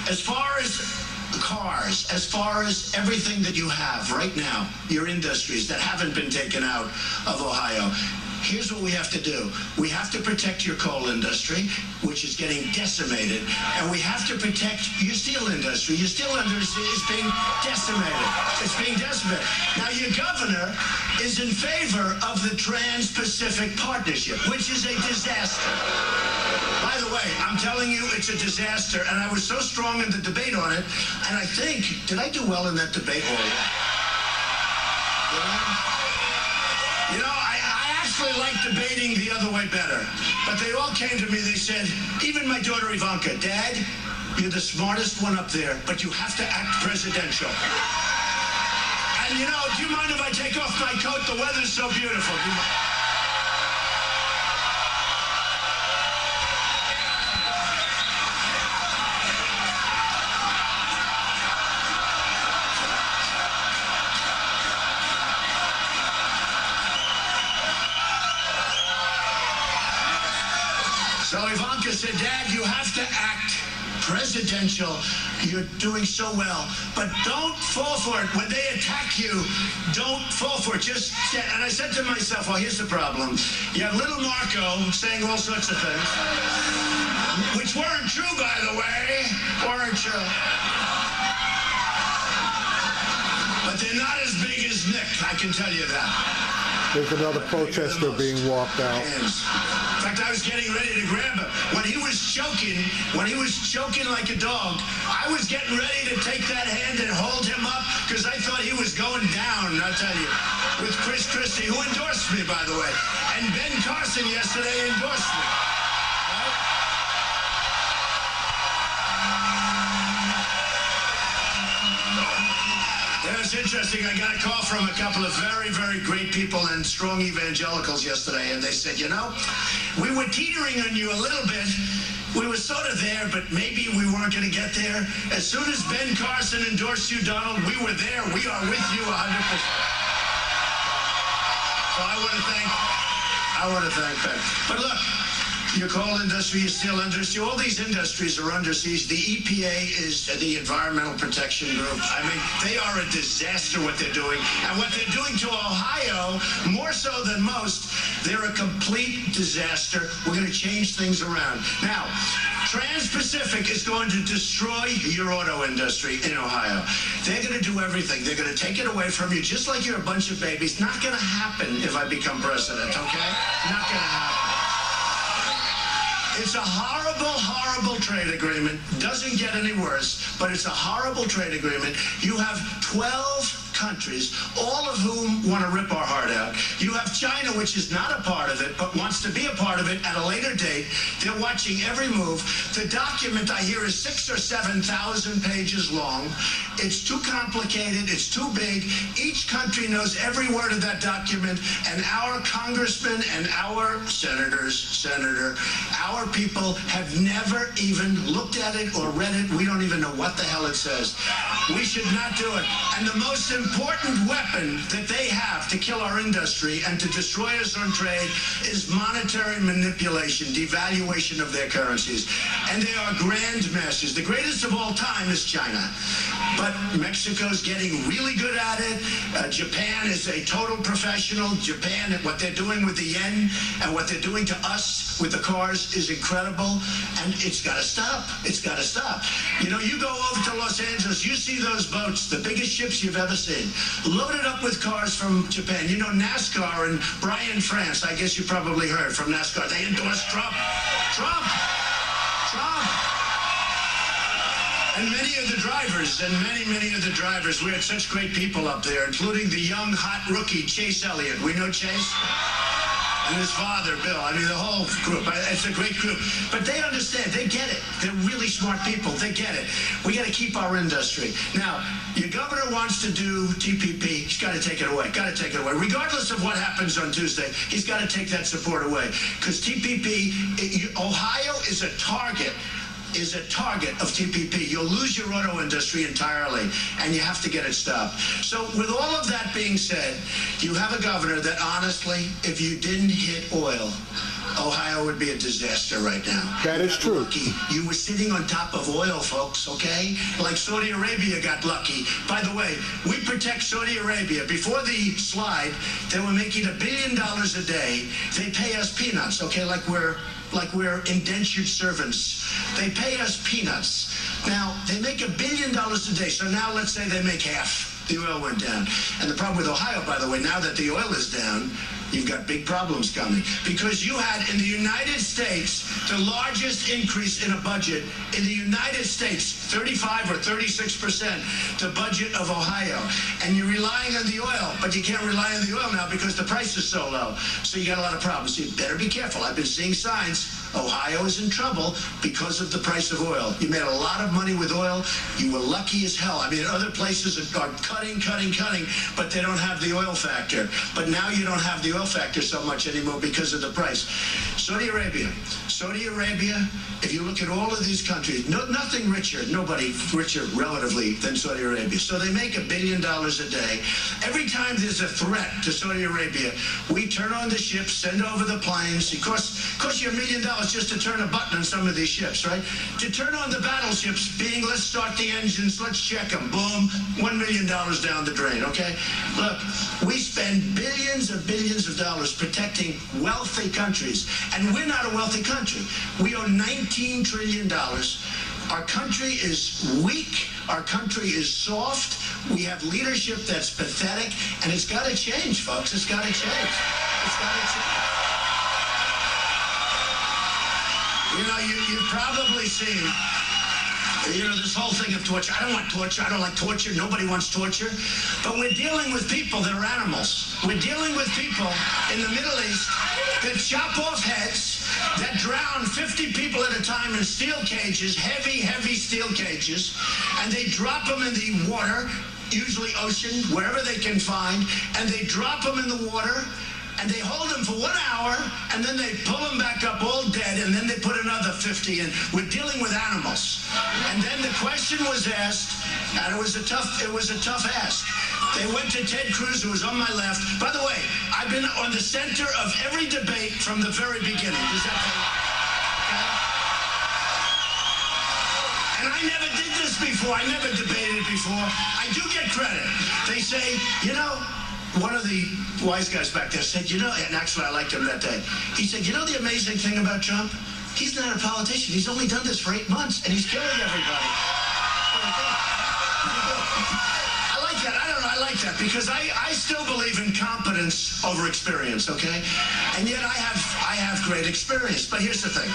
as far as cars, as far as everything that you have right now, your industries that haven't been taken out of Ohio, here's what we have to do. We have to protect your coal industry, which is getting decimated, and we have to protect your steel industry. Your steel industry is being decimated. It's being decimated. Now, your governor is in favor of the Trans-Pacific Partnership, which is a disaster. By the way, I'm telling you, it's a disaster, and I was so strong in the debate on it, and I think, did I do well in that debate? You know, I actually like debating the other way better. But they all came to me, they said, even my daughter Ivanka, Dad, you're the smartest one up there, but you have to act presidential. And you know, do you mind if I take off my coat? The weather's so beautiful. So Ivanka said, Dad, you have to act presidential. You're doing so well. But don't fall for it. When they attack you, don't fall for it. Just stand. And I said to myself, well, here's the problem. You have little Marco saying all sorts of things, which weren't true, by the way. Weren't true. But they're not as big as Nick, I can tell you that. There's another protester being walked out. In fact, I was getting ready to grab him. When he was choking like a dog, I was getting ready to take that hand and hold him up because I thought he was going down, I'll tell you, with Chris Christie, who endorsed me, by the way. And Ben Carson yesterday endorsed me. It's interesting. I got a call from a couple of very, very great people and strong evangelicals yesterday, and they said, you know, we were teetering on you a little bit. We were sort of there, but maybe we weren't going to get there. As soon as Ben Carson endorsed you, Donald, we were there. We are with you 100%. So I want to thank Ben. But look, your coal industry, your steel industry, all these industries are under siege. The EPA is the Environmental Protection Group. I mean, they are a disaster what they're doing. And what they're doing to Ohio, more so than most, they're a complete disaster. We're going to change things around. Now, Trans-Pacific is going to destroy your auto industry in Ohio. They're going to do everything. They're going to take it away from you, just like you're a bunch of babies. Not going to happen if I become president, okay? Not going to happen. It's a horrible, horrible trade agreement. Doesn't get any worse, but it's a horrible trade agreement. You have 12 countries, all of whom want to rip our heart out. You have China, which is not a part of it, but wants to be a part of it at a later date. They're watching every move. The document, I hear, is 6,000 or 7,000 pages long. It's too complicated. It's too big. Each country knows every word of that document, and our congressmen and our our people have never even looked at it or read it. We don't even know what the hell it says. We should not do it. And the most important weapon that they have to kill our industry and to destroy us on trade is monetary manipulation, devaluation of their currencies. And they are grand masters. The greatest of all time is China. But Mexico's getting really good at it. Japan is a total professional. Japan, what they're doing with the yen and what they're doing to us with the cars is incredible. And it's got to stop. It's got to stop. You know, you go over to Los Angeles, you see those boats, the biggest ships you've ever seen, loaded up with cars from Japan. You know, NASCAR and Brian France, I guess you probably heard from NASCAR. They endorsed Trump. Trump. And many of the drivers, we had such great people up there, including the young, hot rookie, Chase Elliott. We know Chase? And his father, Bill. I mean, the whole group. It's a great group. But they understand. They get it. They're really smart people. They get it. We got to keep our industry. Now, your governor wants to do TPP. He's got to take it away. Got to take it away. Regardless of what happens on Tuesday, he's got to take that support away. Because TPP, Ohio is a target of TPP. You'll lose your auto industry entirely, and you have to get it stopped. So with all of that being said, you have a governor that honestly, if you didn't hit oil, Ohio would be a disaster right now. That is true. Lucky. You were sitting on top of oil, folks, okay? Like Saudi Arabia got lucky. By the way, we protect Saudi Arabia. Before the slide, they were making $1 billion a day. They pay us peanuts, okay? Like we're indentured servants. They pay us peanuts. Now, they make $1 billion a day. So now let's say they make half. The oil went down. And the problem with Ohio, by the way, now that the oil is down, you've got big problems coming. Because you had, in the United States, the largest increase in a budget in the United States, 35 or 36%, the budget of Ohio. And you're relying on the oil, but you can't rely on the oil now because the price is so low. So you got a lot of problems. So you better be careful. I've been seeing signs. Ohio is in trouble because of the price of oil. You made a lot of money with oil. You were lucky as hell. I mean, other places are cutting, but they don't have the oil factor. But now you don't have the oil factor so much anymore because of the price. Saudi Arabia, if you look at all of these countries, nothing richer, nobody richer relatively than Saudi Arabia. So they make $1 billion a day. Every time there's a threat to Saudi Arabia, we turn on the ships, send over the planes. It costs you $1 million just to turn a button on some of these ships, right? To turn on the battleships, being let's start the engines, let's check them, boom, $1 million down the drain, okay? Look, we spend billions of dollars protecting wealthy countries, and we're not a wealthy country. We owe $19 trillion. Our country is weak. Our country is soft. We have leadership that's pathetic, and it's got to change, folks. It's got to change. It's got to change. You know, you've probably seen, this whole thing of torture. I don't want torture. I don't like torture. Nobody wants torture. But we're dealing with people that are animals. We're dealing with people in the Middle East that chop off heads, that drown 50 people at a time in steel cages, heavy steel cages, and they drop them in the water, usually ocean, wherever they can find, and they drop them in the water, and they hold them for 1 hour, and then they pull them back up all dead, and then they put another 50 in. We're dealing with animals. And then the question was asked, and it was a tough ask. They went to Ted Cruz, who was on my left. By the way, I've been on the center of every debate from the very beginning. Does that okay? And I never did this before. I never debated before. I do get credit. They say, one of the wise guys back there said, and actually I liked him that day. He said, the amazing thing about Trump? He's not a politician. He's only done this for 8 months, and he's killing everybody. I like that. I don't know. I like that because I still believe in competence over experience, okay? And yet I have great experience. But here's the thing.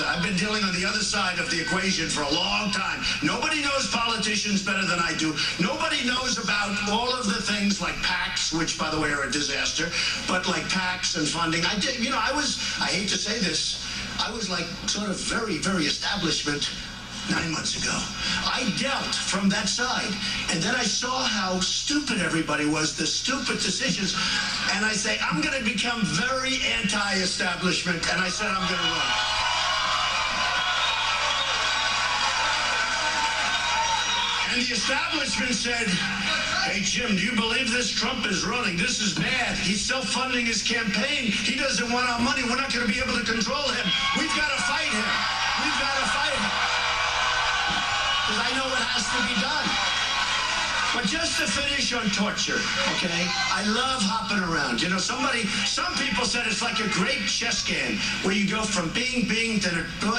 I've been dealing on the other side of the equation for a long time. Nobody knows politicians better than I do. Nobody knows about all of the things like PACs, which, by the way, are a disaster, but like PACs and funding. I hate to say this, I was like sort of very, very establishment 9 months ago. I dealt from that side, and then I saw how stupid everybody was, the stupid decisions, and I say, I'm going to become very anti-establishment, and I said I'm going to run. And the establishment said, hey, Jim, do you believe this? Trump is running. This is bad. He's self-funding his campaign. He doesn't want our money. We're not going to be able to control him. We've got to fight him. We've got to fight him. Because I know what has to be done. But just to finish on torture, okay? I love hopping around. Some people said it's like a great chess game where you go from bing to,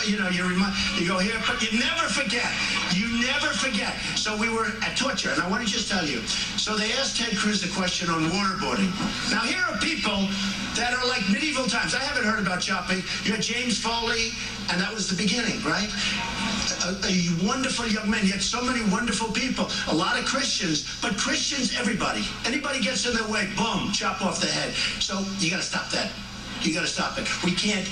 you go here, but you never forget. You never forget. So we were at torture, and I want to just tell you. So they asked Ted Cruz a question on waterboarding. Now here are people that are like medieval times. I haven't heard about chopping. You had James Foley, and that was the beginning, right? A wonderful young man. You had so many wonderful people. A lot of Christians, but Christians, everybody. Anybody gets in their way, boom, chop off the head. So you got to stop that. You got to stop it. We can't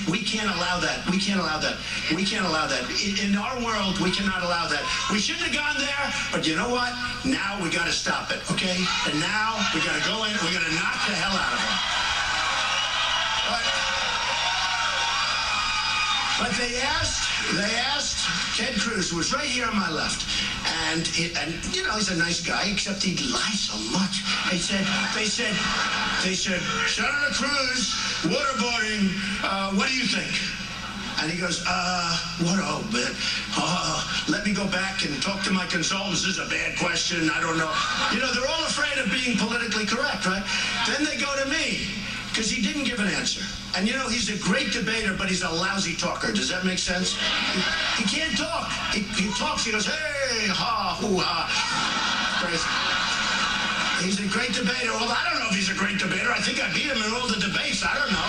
allow that. We can't allow that. We can't allow that. In our world, we cannot allow that. We shouldn't have gone there, but you know what? Now we got to stop it, okay? And now we got to go in. We got to knock the hell out of them. But they asked Ted Cruz, who was right here on my left, and he's a nice guy, except he lies so much. They said, Senator Cruz, waterboarding, what do you think? And he goes, what, oh, man, let me go back and talk to my consultants. This is a bad question. I don't know. You know, they're all afraid of being politically correct, right? Then they go to me, because he didn't give an answer. And, you know, he's a great debater, but he's a lousy talker. Does that make sense? He can't talk. He talks, he goes, hey, ha, hoo, ha. Crazy. He's a great debater. Well, I don't know if he's a great debater. I think I beat him in all the debates. I don't know.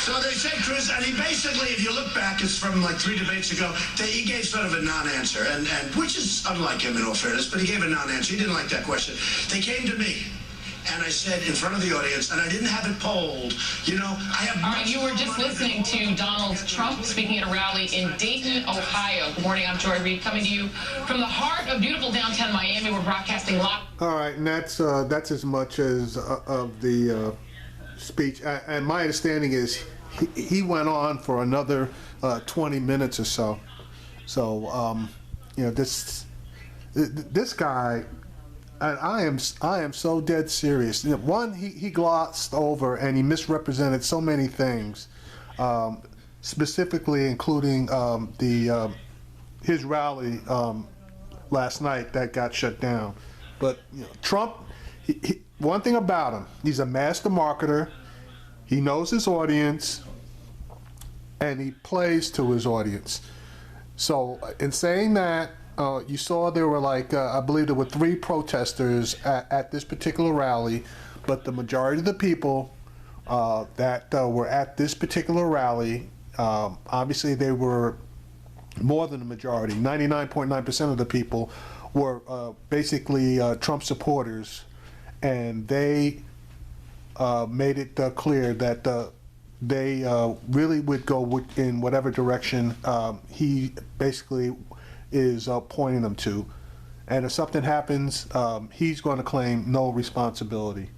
So they say, Chris, and he basically, if you look back, it's from like 3 debates ago, he gave sort of a non-answer, and which is unlike him in all fairness, but he gave a non-answer. He didn't like that question. They came to me, and I said in front of the audience, and I didn't have it polled, you know, I have... All right, you were just listening to Donald Trump speaking at a rally in Dayton, Ohio. Good morning, I'm Joy Reid, coming to you from the heart of beautiful downtown Miami. We're broadcasting live. All right, and that's as much as of the speech. And my understanding is he went on for another 20 minutes or so. So, you know, this guy, and I am so dead serious. You know, one, he glossed over and he misrepresented so many things, specifically including his rally last night that got shut down. But you know, Trump, one thing about him, he's a master marketer. He knows his audience, and he plays to his audience. So in saying that, you saw there were like, I believe there were 3 protesters at this particular rally, but the majority of the people that were at this particular rally, obviously they were more than the majority. 99.9% of the people were basically Trump supporters, and they made it clear that they really would go in whatever direction he basically is pointing them to. And if something happens, he's going to claim no responsibility.